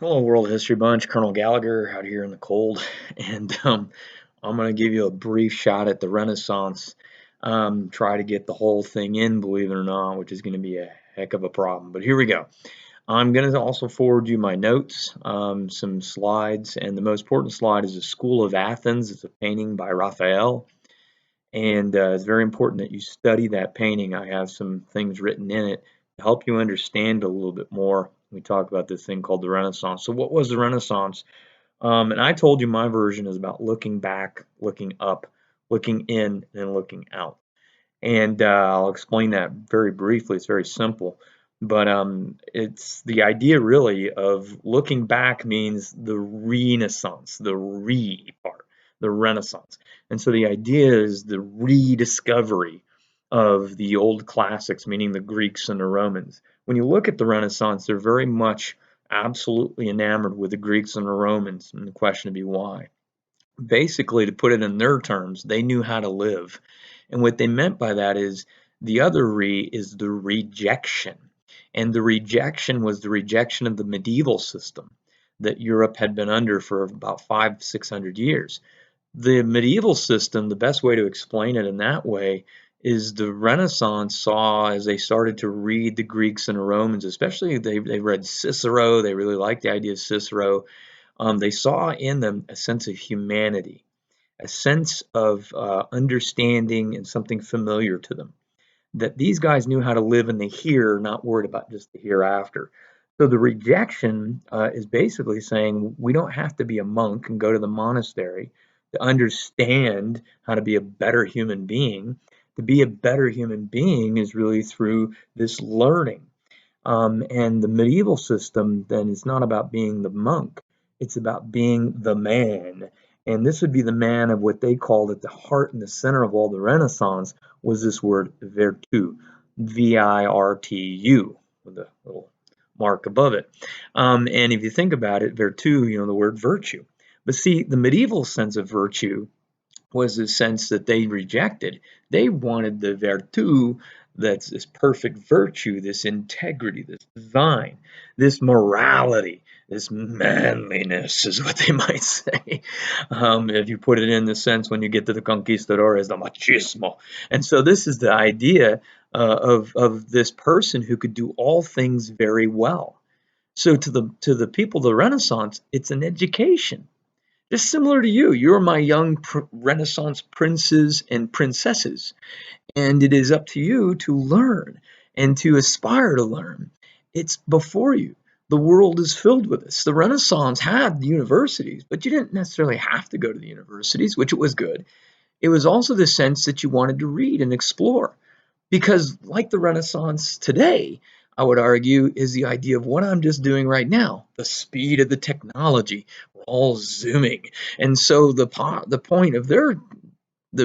Hello, World History Bunch. Colonel Gallagher out here in the cold, and I'm going to give you a brief shot at the Renaissance. Try to get the whole thing in, believe it or not, which is going to be a heck of a problem. But here we go. I'm going to also forward you my notes, some slides, and the most important slide is the School of Athens. It's a painting by Raphael, and it's very important that you study that painting. I have some things written in it to help you understand a little bit more. We talk about this thing called the Renaissance. So, what was the Renaissance? And I told you my version is about looking back, looking up, looking in, and looking out. And I'll explain that very briefly. It's very simple. But it's the idea really of looking back means the Renaissance, the re part, the Renaissance. And so the idea is the rediscovery of the old classics, meaning the Greeks and the Romans. When you look at the Renaissance, they're very much absolutely enamored with the Greeks and the Romans. And the question would be why? Basically, to put it in their terms, they knew how to live. And what they meant by that is the other re is the rejection. And the rejection was the rejection of the medieval system that Europe had been under for about 500-600 years. The medieval system, the best way to explain it in that way is the Renaissance saw as they started to read the Greeks and the Romans, especially they read Cicero, they really liked the idea of Cicero. They saw in them a sense of humanity, a sense of understanding and something familiar to them. That these guys knew how to live in the here, not worried about just the hereafter. So the rejection is basically saying we don't have to be a monk and go to the monastery to understand how to be a better human being. To be a better human being is really through this learning. And the medieval system then is not about being the monk, it's about being the man. And this would be the man of what they called at the heart and the center of all the Renaissance was this word virtu, Virtu, with a little mark above it. And if you think about it, virtu, the word virtue. But see, the medieval sense of virtue was the sense that they rejected. They wanted the virtu, that's this perfect virtue, this integrity, this design, this morality, this manliness is what they might say. If you put it in the sense when you get to the conquistadores, the machismo. And so this is the idea of this person who could do all things very well. So to the people of the Renaissance, it's an education. Just similar to you, you're my young Renaissance princes and princesses, and it is up to you to learn and to aspire to learn. It's before you. The world is filled with this. The Renaissance had universities, but you didn't necessarily have to go to the universities, which it was good. It was also the sense that you wanted to read and explore. Because, like the Renaissance today, I would argue, is the idea of what I'm just doing right now, the speed of the technology. We're all zooming. And so the point of their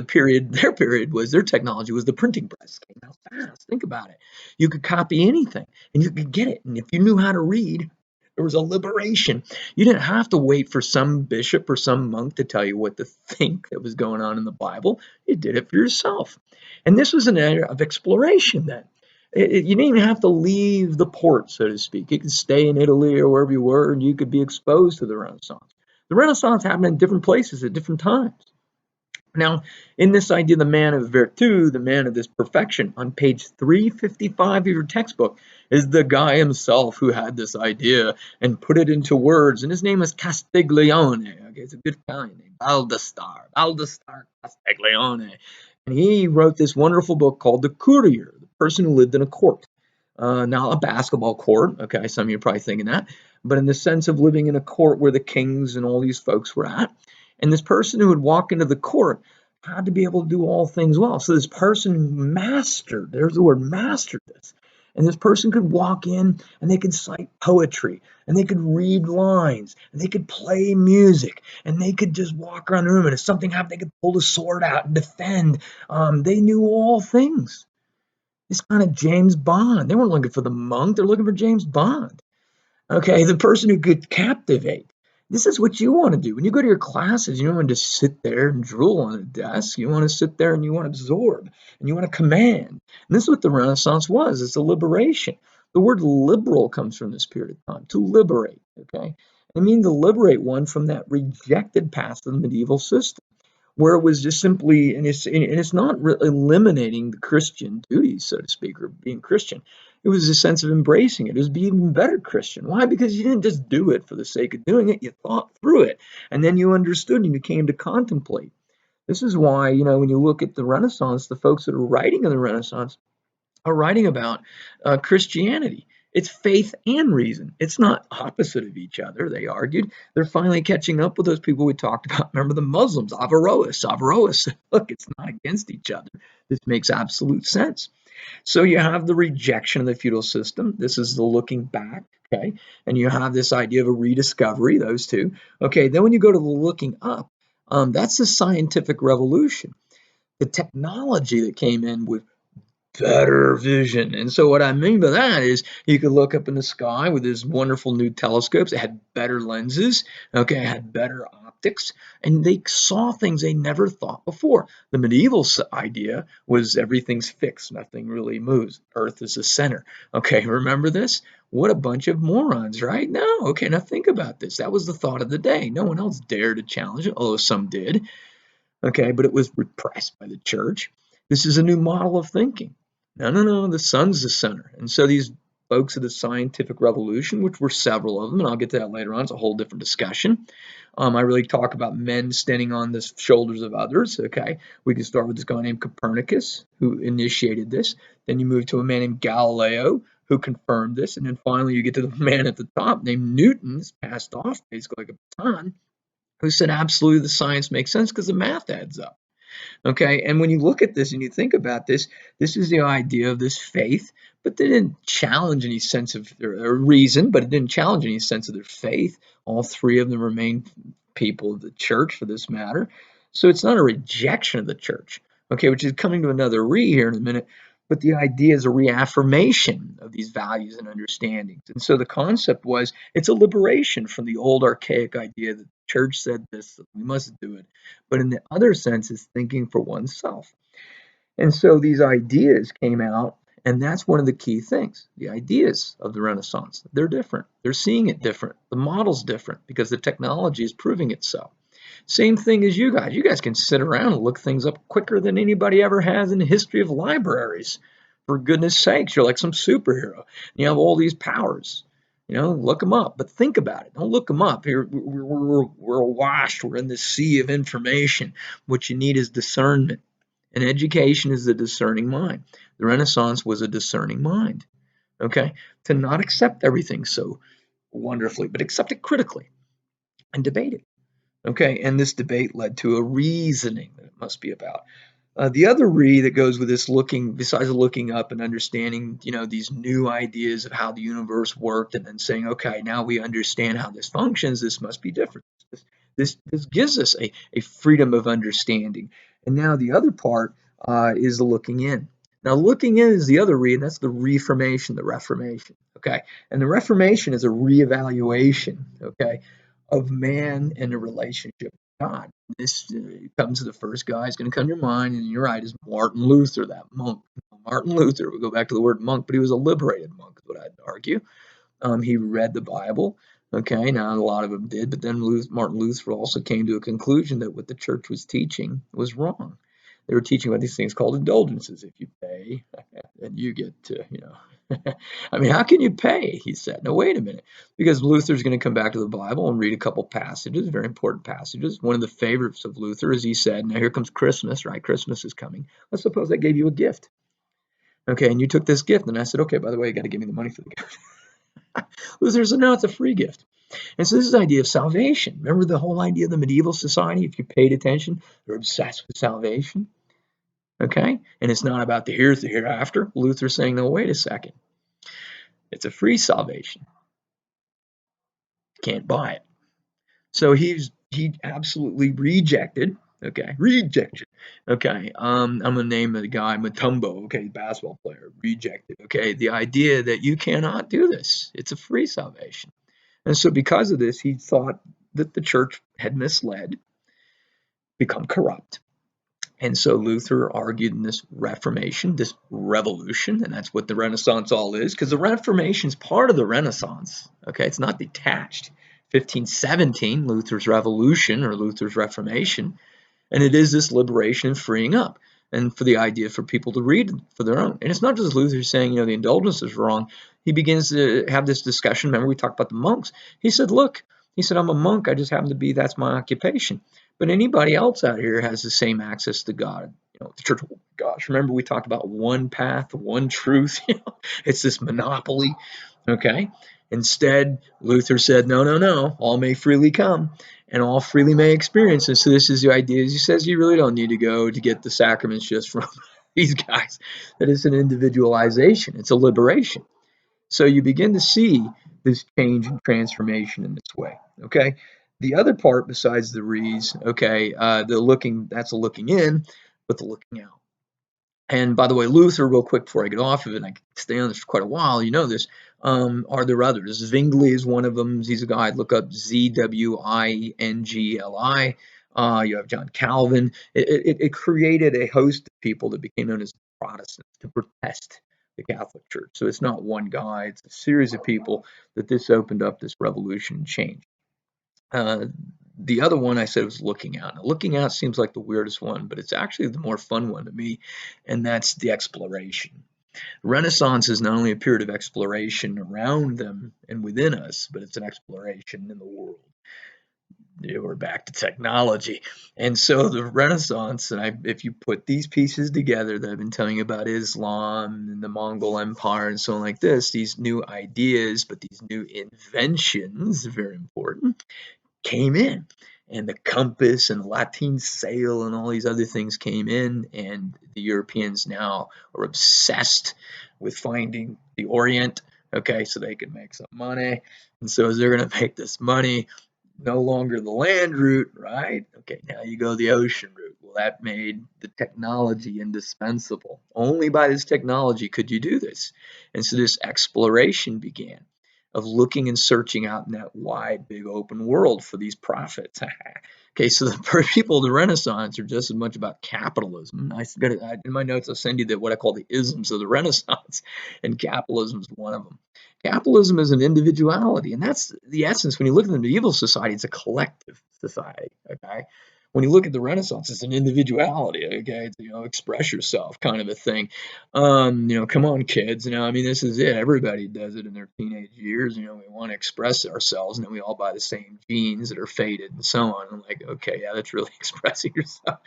period was their technology was the printing press. Came out fast. Think about it. You could copy anything and you could get it. And if you knew how to read, there was a liberation. You didn't have to wait for some bishop or some monk to tell you what to think that was going on in the Bible. You did it for yourself. And this was an era of exploration then. You didn't even have to leave the port, so to speak. You could stay in Italy or wherever you were, and you could be exposed to the Renaissance. The Renaissance happened in different places at different times. Now, in this idea, the man of virtu, the man of this perfection, on page 355 of your textbook, is the guy himself who had this idea and put it into words. And his name is Castiglione. Okay, it's a good guy named Baldassare Castiglione. And he wrote this wonderful book called The Courier, the person who lived in a court. Not a basketball court, okay, some of you are probably thinking that, but in the sense of living in a court where the kings and all these folks were at. And this person who would walk into the court had to be able to do all things well. So this person mastered, there's the word mastered this. And this person could walk in and they could cite poetry and they could read lines and they could play music and they could just walk around the room. And if something happened, they could pull the sword out and defend. They knew all things. It's kind of James Bond. They weren't looking for the monk, they're looking for James Bond. Okay, the person who could captivate. This is what you want to do. When you go to your classes, you don't want to just sit there and drool on a desk. You want to sit there and you want to absorb and you want to command. And this is what the Renaissance was. It's a liberation. The word liberal comes from this period of time, to liberate. okay? I mean to liberate one from that rejected past of the medieval system, where it was just simply, and it's not eliminating the Christian duties, so to speak, or being Christian. It was a sense of embracing it. It was being even better Christian. Why? Because you didn't just do it for the sake of doing it. You thought through it, and then you understood, and you came to contemplate. This is why, when you look at the Renaissance, the folks that are writing in the Renaissance are writing about Christianity. It's faith and reason. It's not opposite of each other, they argued. They're finally catching up with those people we talked about. Remember the Muslims, Averroes, Averroes. Look, it's not against each other. This makes absolute sense. So you have the rejection of the feudal system. This is the looking back, okay? And you have this idea of a rediscovery, those two. Okay, then when you go to the looking up, that's the scientific revolution. The technology that came in with better vision. And so what I mean by that is you could look up in the sky with these wonderful new telescopes. It had better lenses, okay, it had better optics, and they saw things they never thought before. The medieval idea was everything's fixed, nothing really moves. Earth is the center. Okay, remember this? What a bunch of morons, right? No, okay, now think about this. That was the thought of the day. No one else dared to challenge it, although some did. Okay, but it was repressed by the church. This is a new model of thinking. No, no, no, the sun's the center. And so these folks of the scientific revolution, which were several of them, and I'll get to that later on, it's a whole different discussion. I really talk about men standing on the shoulders of others. Okay, we can start with this guy named Copernicus, who initiated this. Then you move to a man named Galileo, who confirmed this. And then finally, you get to the man at the top named Newton, passed off basically like a baton, who said absolutely the science makes sense because the math adds up. Okay, and when you look at this and you think about this, this is the idea of this faith, but they didn't challenge any sense of their reason, but it didn't challenge any sense of their faith. All three of them remain people of the church for this matter. So it's not a rejection of the church, okay, which is coming to another here in a minute, but the idea is a reaffirmation of these values and understandings. And so the concept was it's a liberation from the old archaic idea that the church said this, we must do it. But in the other sense, it's thinking for oneself. And so these ideas came out, and that's one of the key things. The ideas of the Renaissance, they're different. They're seeing it different. The model's different because the technology is proving it so. Same thing as you guys. You guys can sit around and look things up quicker than anybody ever has in the history of libraries. For goodness sakes, you're like some superhero. You have all these powers. Look them up, but think about it. Don't look them up. We're awash. We're in the sea of information. What you need is discernment. And education is the discerning mind. The Renaissance was a discerning mind. Okay? To not accept everything so wonderfully, but accept it critically and debate it. Okay, and this debate led to a reasoning that it must be about. The other that goes with this looking, besides looking up and understanding, these new ideas of how the universe worked, and then saying, okay, now we understand how this functions. This must be different. This gives us a freedom of understanding. And now the other part is the looking in. Now, looking in is the other and that's the Reformation, the Reformation. Okay, and the Reformation is a reevaluation. Okay, of man and the relationship with God. This comes to the first guy is going to come to your mind, and you're right, is Martin Luther, that monk. Martin Luther, we go back to the word monk, but he was a liberated monk, is what I'd argue. He read the Bible. Okay, now a lot of them did, but then Martin Luther also came to a conclusion that what the church was teaching was wrong. They were teaching about these things called indulgences. If you pay, then you get to, I mean, how can you pay? He said. No, wait a minute. Because Luther's going to come back to the Bible and read a couple passages, very important passages. One of the favorites of Luther is he said, now here comes Christmas, right? Christmas is coming. Let's suppose I gave you a gift. Okay, and you took this gift, and I said, okay, by the way, you got to give me the money for the gift. Luther said, no, it's a free gift. And so this is the idea of salvation. Remember the whole idea of the medieval society? If you paid attention, they're obsessed with salvation. Okay? And it's not about the here's the hereafter. Luther's saying, no, wait a second. It's a free salvation. You can't buy it. So he absolutely rejected. Okay, rejection. Okay, I'm gonna name the guy Mutombo. Okay, basketball player, rejected. Okay, the idea that you cannot do this. It's a free salvation. And so because of this, he thought that the church had misled, become corrupt. And so Luther argued in this Reformation, this revolution, and that's what the Renaissance all is, because the Reformation is part of the Renaissance. Okay, it's not detached. 1517, Luther's Revolution or Luther's Reformation, and it is this liberation and freeing up, and for the idea for people to read for their own. And it's not just Luther saying, the indulgence is wrong. He begins to have this discussion. Remember, we talked about the monks. He said, look, I'm a monk. I just happen to be, that's my occupation. But anybody else out here has the same access to God. The church, oh gosh, remember we talked about one path, one truth. It's this monopoly. Okay. Instead, Luther said, no, no, no, all may freely come and all freely may experience. And so this is the idea. He says you really don't need to go to get the sacraments just from these guys. That it's an individualization. It's a liberation. So you begin to see this change and transformation in this way. Okay. The other part besides the re's, okay, the looking, that's a looking in, but the looking out. And by the way, Luther, real quick before I get off of it, and I can stay on this for quite a while, you know this, are there others? Zwingli is one of them. He's a guy, I'd look up Zwingli. You have John Calvin. It created a host of people that became known as Protestants to protest the Catholic Church. So it's not one guy, it's a series of people that this opened up this revolution and change. The other one I said was looking out. Now, looking out seems like the weirdest one, but it's actually the more fun one to me, and that's the exploration. Renaissance is not only a period of exploration around them and within us, but it's an exploration in the world. We're back to technology. And so the Renaissance, and if you put these pieces together that I've been telling you about Islam and the Mongol Empire and so on like this, these new ideas, but these new inventions, very important, came in, and the compass and the Latin sail and all these other things came in, and the Europeans now are obsessed with finding the Orient, okay, so they can make some money. And so as they're going to make this money, no longer the land route, right? Okay, now you go the ocean route. Well, that made the technology indispensable. Only by this technology could you do this. And so this exploration began of looking and searching out in that wide, big open world for these profits. Okay, so the people of the Renaissance are just as much about capitalism. In my notes, I'll send you what I call the isms of the Renaissance, and capitalism is one of them. Capitalism is an individuality, and that's the essence. When you look at the medieval society, it's a collective society. Okay, when you look at the Renaissance, it's an individuality. Okay, it's, express yourself kind of a thing. Come on, kids. I mean, this is it. Everybody does it in their teenage years. We want to express ourselves, and then we all buy the same jeans that are faded and so on. I'm like, okay, yeah, that's really expressing yourself.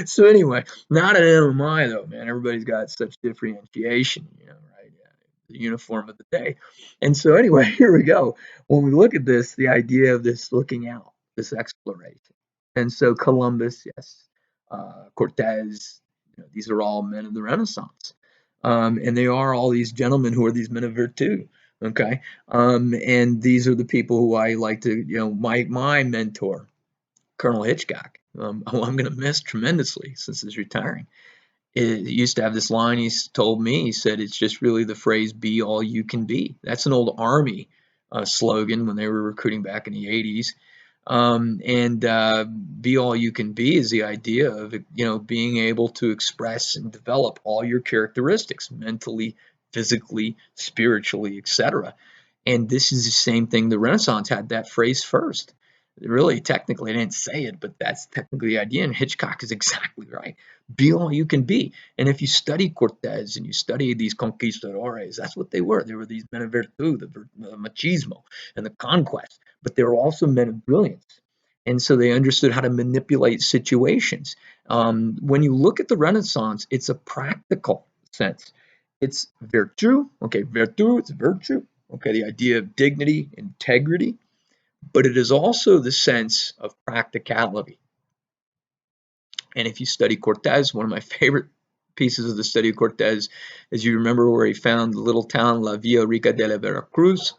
So anyway, not an MMI though, man. Everybody's got such differentiation, right? Yeah, the uniform of the day. And so anyway, here we go. When we look at this, the idea of this looking out, this exploration. And so Columbus, yes, Cortez, these are all men of the Renaissance. And they are all these gentlemen who are these men of virtue. Okay. And these are the people who I like to, my mentor, Colonel Hitchcock, who I'm going to miss tremendously since he's retiring. It used to have this line he told me. He said, it's just really the phrase, be all you can be. That's an old Army slogan when they were recruiting back in the 80s. Be all you can be is the idea of, being able to express and develop all your characteristics mentally, physically, spiritually, etc. And this is the same thing. The Renaissance had that phrase first. Really, technically, I didn't say it, but that's technically the idea. And Hitchcock is exactly right. Be all you can be. And if you study Cortez and you study these conquistadores, that's what they were. They were these men of virtu, the machismo, and the conquest. But they were also men of brilliance. And so they understood how to manipulate situations. When you look at the Renaissance, it's a practical sense. It's virtue. Okay, virtue, it's virtue. Okay, the idea of dignity, integrity, but it is also the sense of practicality. And if you study Cortez, one of my favorite pieces of the study of Cortez is, you remember where he found the little town La Villa Rica de la Veracruz,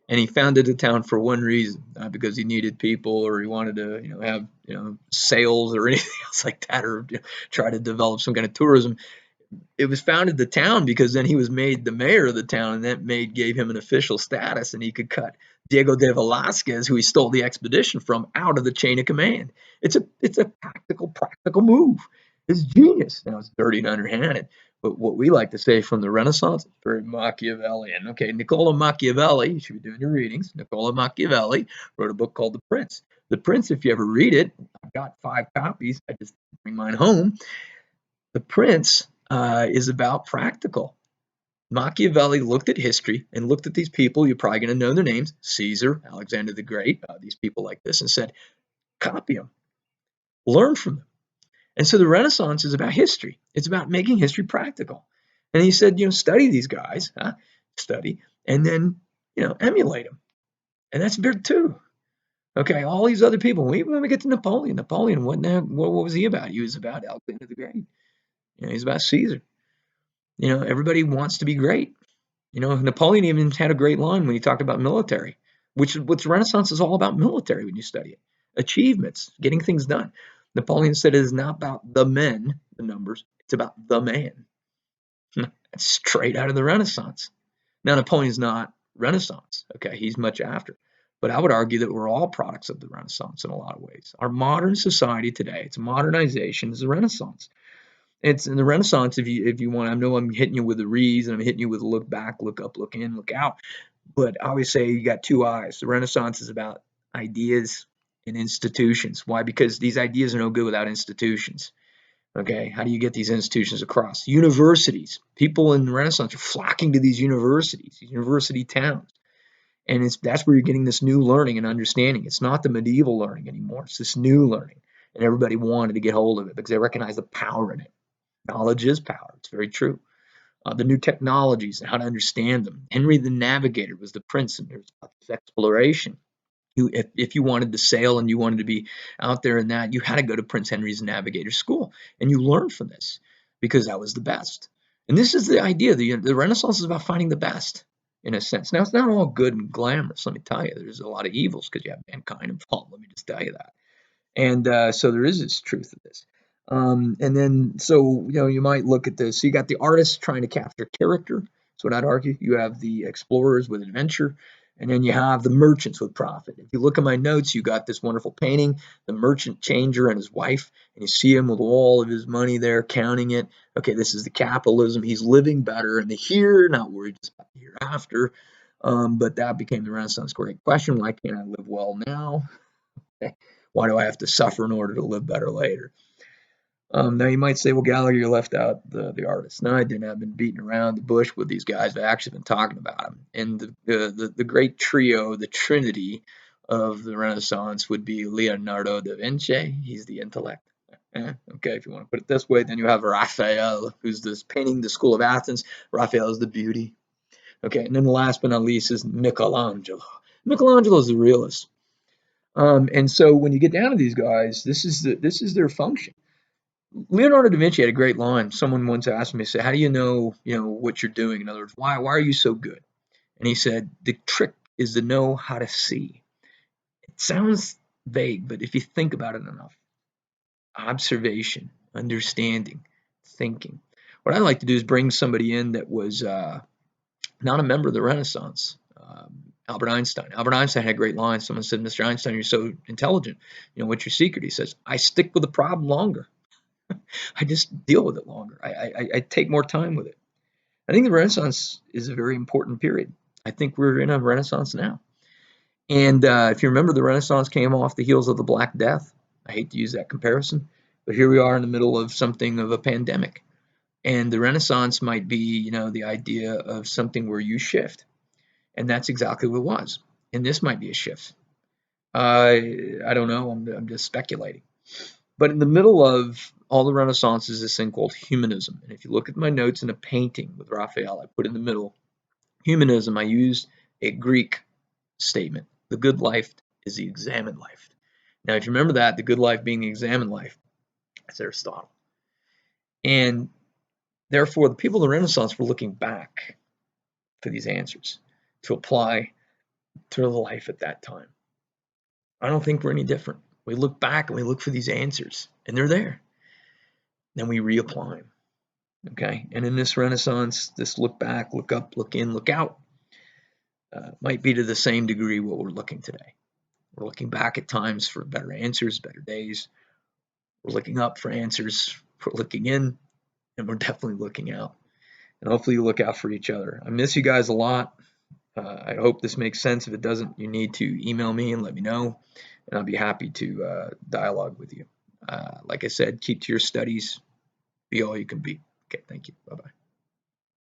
and he founded the town for one reason, not because he needed people or he wanted to, have, sales or anything else like that, or try to develop some kind of tourism. it was founded the town because then he was made the mayor of the town, and that gave him an official status, and he could cut Diego de Velazquez, who he stole the expedition from, out of the chain of command. It's a practical move. It's genius. Now it's dirty and underhanded, but what we like to say from the Renaissance, very Machiavellian. Okay, Niccolo Machiavelli, you should be doing your readings. Niccolo Machiavelli wrote a book called The Prince. The Prince, if you ever read it, I've got 5 copies. I just bring mine home. The Prince is about practical. Machiavelli looked at history and looked at these people. You're probably going to know their names: Caesar, Alexander the Great, these people like this, and said, copy them, learn from them. And so the Renaissance is about history. It's about making history practical. And he said, study these guys, study, and then, emulate them. And that's Virtue. Okay, all these other people. When we get to Napoleon, what was he about? He was about Alexander the Great. He's about Caesar. Everybody wants to be great. Napoleon even had a great line when he talked about military, which Renaissance is all about military when you study it. Achievements, getting things done. Napoleon said it is not about the men, the numbers, it's about the man. That's straight out of the Renaissance. Now, Napoleon's not Renaissance, okay? He's much after. But I would argue that we're all products of the Renaissance in a lot of ways. Our modern society today, it's modernization, is the Renaissance. It's in the Renaissance. If you want, I know I'm hitting you with the reads and I'm hitting you with a look back, look up, look in, look out. But I always say you got 2 eyes. The Renaissance is about ideas and institutions. Why? Because these ideas are no good without institutions. Okay, how do you get these institutions across? Universities. People in the Renaissance are flocking to these universities, these university towns. And that's where you're getting this new learning and understanding. It's not the medieval learning anymore. It's this new learning. And everybody wanted to get hold of it because they recognize the power in it. Knowledge is power. It's very true. The new technologies and how to understand them. Henry the Navigator was the prince, and there's this exploration. If you wanted to sail and you wanted to be out there in that, you had to go to Prince Henry's Navigator School, and you learned from this because that was the best. And this is the idea. The Renaissance is about finding the best, in a sense. Now, it's not all good and glamorous, let me tell you. There's a lot of evils because you have mankind involved. Let me just tell you that. And so there is this truth of this. And then, so, you might look at this. So you got the artists trying to capture character. That's what I'd argue. You have the explorers with adventure. And then you have the merchants with profit. If you look at my notes, you got this wonderful painting, the merchant changer and his wife, and you see him with all of his money there, counting it. Okay, this is the capitalism. He's living better in the here, not worried just about the hereafter. But that became the Renaissance. Great question. Why can't I live well now? Why do I have to suffer in order to live better later? Now you might say, well, Gallagher, you left out the artists. No, I didn't. I've been beating around the bush with these guys. I've actually been talking about them. And the great trio, the trinity of the Renaissance would be Leonardo da Vinci. He's the intellect. Okay, if you want to put it this way, then you have Raphael, who's this painting the school of Athens. Raphael is the beauty. Okay, and then last but not least is Michelangelo. Michelangelo is the realist. And so when you get down to these guys, this is their function. Leonardo da Vinci had a great line. Someone once asked me, said, "How do you know what you're doing? In other words, why are you so good?" And he said, "The trick is to know how to see." It sounds vague, but if you think about it enough, observation, understanding, thinking. What I like to do is bring somebody in that was not a member of the Renaissance. Albert Einstein. Albert Einstein had a great line. Someone said, "Mr. Einstein, you're so intelligent. What's your secret?" He says, "I stick with the problem longer. I just deal with it longer. I take more time with it." I think the Renaissance is a very important period. I think we're in a Renaissance now. And if you remember, the Renaissance came off the heels of the Black Death. I hate to use that comparison, but here we are in the middle of something of a pandemic. And the Renaissance might be, the idea of something where you shift. And that's exactly what it was. And this might be a shift. I don't know. I'm just speculating. But in the middle of all the Renaissance is this thing called humanism. And if you look at my notes in a painting with Raphael, I put in the middle, humanism, I used a Greek statement. The good life is the examined life. Now, if you remember that, the good life being the examined life, that's Aristotle. And therefore, the people of the Renaissance were looking back for these answers to apply to the life at that time. I don't think we're any different. We look back and we look for these answers, and they're there. Then we reapply them. Okay, and in this Renaissance, this look back, look up, look in, look out, might be to the same degree what we're looking today. We're looking back at times for better answers, better days. We're looking up for answers. We're looking in, and we're definitely looking out. And hopefully you look out for each other. I miss you guys a lot. I hope this makes sense. If it doesn't, you need to email me and let me know, and I'll be happy to dialogue with you. Like I said, keep to your studies. Be all you can be. Okay, thank you. Bye-bye.